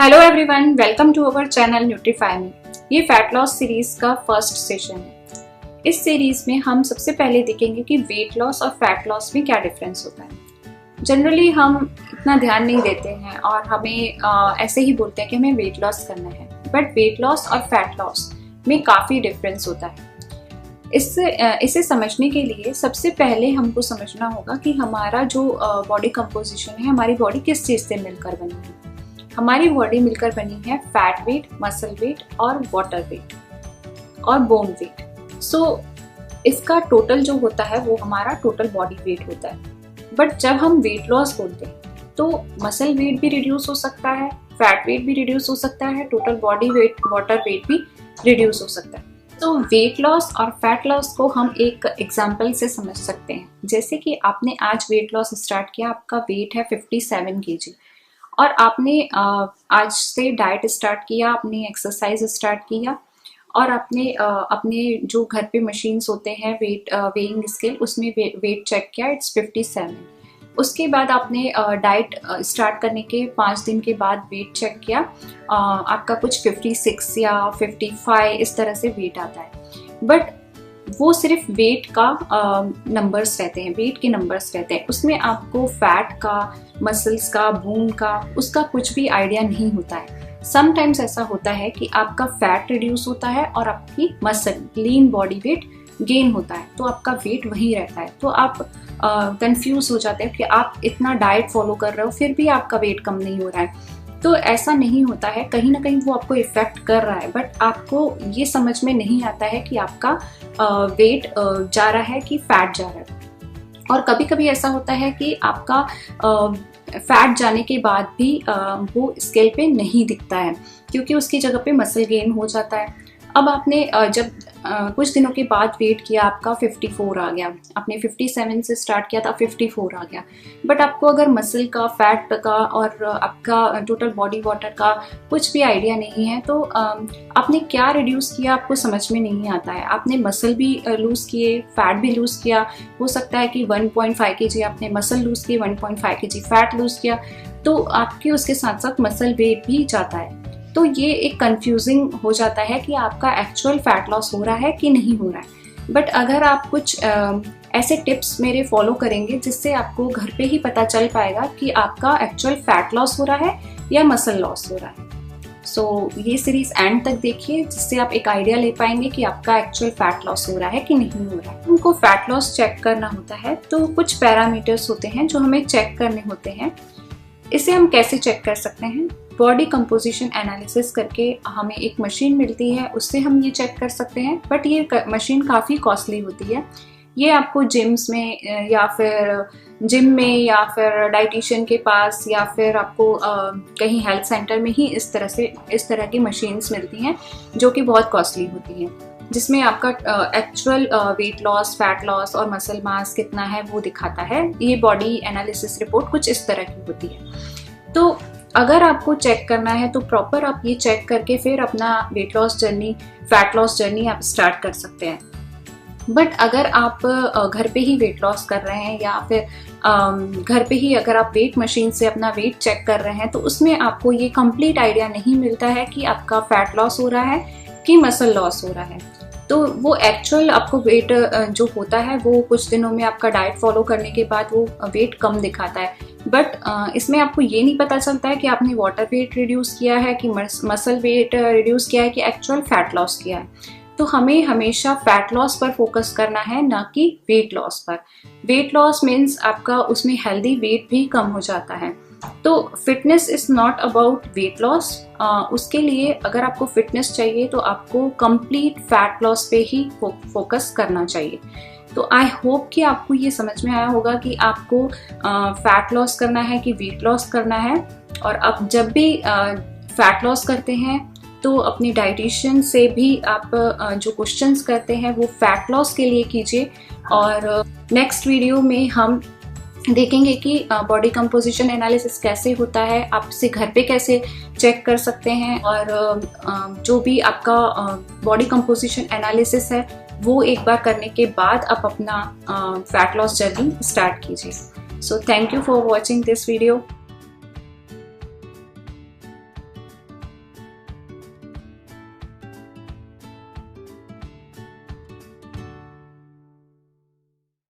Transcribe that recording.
Hello everyone, welcome to our channel Nutrify में। ये fat loss series का first session है। इस सीरीज में हम सबसे पहले देखेंगे कि वेट लॉस और फैट लॉस में क्या डिफरेंस होता है। जनरली हम इतना ध्यान नहीं देते हैं और हमें ऐसे ही बोलते हैं कि हमें वेट लॉस करना है, बट वेट लॉस और फैट लॉस में काफ़ी डिफरेंस होता है। इसे समझने के लिए सबसे पहले हमको समझना होगा कि हमारा जो बॉडी कंपोजिशन है, हमारी बॉडी किस चीज़ से मिलकर बनी है। हमारी बॉडी मिलकर बनी है फैट वेट, मसल वेट और वाटर वेट और बोन वेट। सो इसका टोटल जो होता है वो हमारा टोटल बॉडी वेट होता है। बट जब हम वेट लॉस बोलते हैं तो मसल वेट भी रिड्यूस हो सकता है, फैट वेट भी रिड्यूस हो सकता है, total body weight, water weight भी रिड्यूस हो सकता है। तो वेट लॉस और फैट लॉस को हम एक एग्जाम्पल से समझ सकते हैं। जैसे कि आपने आज वेट लॉस स्टार्ट किया, आपका वेट है 57 kg और आपने आज से डाइट स्टार्ट किया, आपने एक्सरसाइज स्टार्ट किया और आपने अपने जो घर पे मशीन्स होते हैं वेट वेइंग स्केल, उसमें वेट चेक किया, इट्स 57। उसके बाद आपने डाइट स्टार्ट करने के 5 दिन के बाद वेट चेक किया, आपका कुछ 56 या 55 इस तरह से वेट आता है। बट वो सिर्फ वेट का नंबर्स रहते हैं, वेट के नंबर्स रहते हैं, उसमें आपको फैट का, मसल्स का, बोन का, उसका कुछ भी आइडिया नहीं होता है। समटाइम्स ऐसा होता है कि आपका फैट रिड्यूस होता है और आपकी muscle, lean body weight gain होता है, तो आपका वेट वहीं रहता है। तो आप कंफ्यूज हो जाते हैं कि आप इतना डाइट फॉलो कर रहे हो फिर भी आपका वेट कम नहीं हो रहा है। तो ऐसा नहीं होता है, कहीं ना कहीं वो आपको इफेक्ट कर रहा है, बट आपको ये समझ में नहीं आता है कि आपका वेट जा रहा है कि फैट जा रहा है। और कभी कभी ऐसा होता है कि आपका फैट जाने के बाद भी वो स्केल पे नहीं दिखता है, क्योंकि उसकी जगह पे मसल गेन हो जाता है। अब आपने जब कुछ दिनों के बाद वेट किया, आपका 54 आ गया, आपने 57 से स्टार्ट किया था, 54 आ गया, बट आपको अगर मसल का, फैट का और आपका टोटल बॉडी वाटर का कुछ भी आइडिया नहीं है, तो आपने क्या रिड्यूस किया आपको समझ में नहीं आता है। आपने मसल भी लूज़ किए, फैट भी लूज़ किया, हो सकता है कि 1.5 kg आपने मसल लूज़ किए, 1.5 kg फैट लूज़ किया, तो आपके उसके साथ साथ मसल वेट भी जाता है। तो ये एक कंफ्यूजिंग हो जाता है कि आपका एक्चुअल फैट लॉस हो रहा है कि नहीं हो रहा है। बट अगर आप कुछ ऐसे टिप्स मेरे फॉलो करेंगे जिससे आपको घर पे ही पता चल पाएगा कि आपका एक्चुअल फैट लॉस हो रहा है या मसल लॉस हो रहा है। सो ये सीरीज एंड तक देखिए, जिससे आप एक आइडिया ले पाएंगे कि आपका एक्चुअल फैट लॉस हो रहा है कि नहीं हो रहा है। उनको फैट लॉस चेक करना होता है तो कुछ पैरामीटर्स होते हैं जो हमें चेक करने होते हैं। इसे हम कैसे चेक कर सकते हैं? बॉडी कंपोजिशन एनालिसिस करके हमें एक मशीन मिलती है, उससे हम ये चेक कर सकते हैं, बट ये मशीन काफ़ी कॉस्टली होती है। ये आपको जिम्स में या फिर जिम में या फिर डाइटिशियन के पास या फिर आपको कहीं हेल्थ सेंटर में ही इस तरह की मशीन्स मिलती हैं जो कि बहुत कॉस्टली होती हैं, जिसमें आपका actual weight loss, fat loss और मसल मास कितना है वो दिखाता है। ये बॉडी एनालिसिस रिपोर्ट कुछ इस तरह की होती है। तो अगर आपको चेक करना है तो प्रॉपर आप ये चेक करके फिर अपना weight loss journey, fat loss journey आप स्टार्ट कर सकते हैं। बट अगर आप घर पे ही वेट लॉस कर रहे हैं या फिर घर पे ही अगर आप वेट मशीन से अपना वेट चेक कर रहे हैं, तो उसमें आपको ये कंप्लीट आइडिया नहीं मिलता है कि आपका फैट लॉस हो रहा है कि मसल लॉस हो रहा है। तो वो एक्चुअल आपको वेट जो होता है वो कुछ दिनों में आपका डाइट फॉलो करने के बाद वो वेट कम दिखाता है, बट इसमें आपको ये नहीं पता चलता है कि आपने वाटर वेट रिड्यूस किया है कि मसल वेट रिड्यूस किया है कि एक्चुअल फैट लॉस किया है। तो हमें हमेशा फैट लॉस पर फोकस करना है, ना कि वेट लॉस पर। वेट लॉस मीन्स आपका उसमें हेल्दी वेट भी कम हो जाता है। तो fitness is not about weight loss. उसके लिए अगर आपको फिटनेस चाहिए तो आपको कंप्लीट फैट लॉस पे ही फोकस करना चाहिए। तो आई होप कि आपको ये समझ में आया होगा कि आपको फैट लॉस करना है कि वेट लॉस करना है। और आप जब भी फैट लॉस करते हैं तो अपनी डाइटिशियन से भी आप जो क्वेश्चंस करते हैं वो फैट लॉस के लिए कीजिए। और नेक्स्ट वीडियो में हम देखेंगे कि बॉडी कंपोजिशन एनालिसिस कैसे होता है, आप इसे घर पे कैसे चेक कर सकते हैं, और जो भी आपका बॉडी कंपोजिशन एनालिसिस है वो एक बार करने के बाद आप अपना फैट लॉस जर्नी स्टार्ट कीजिए। So thank you for watching this video.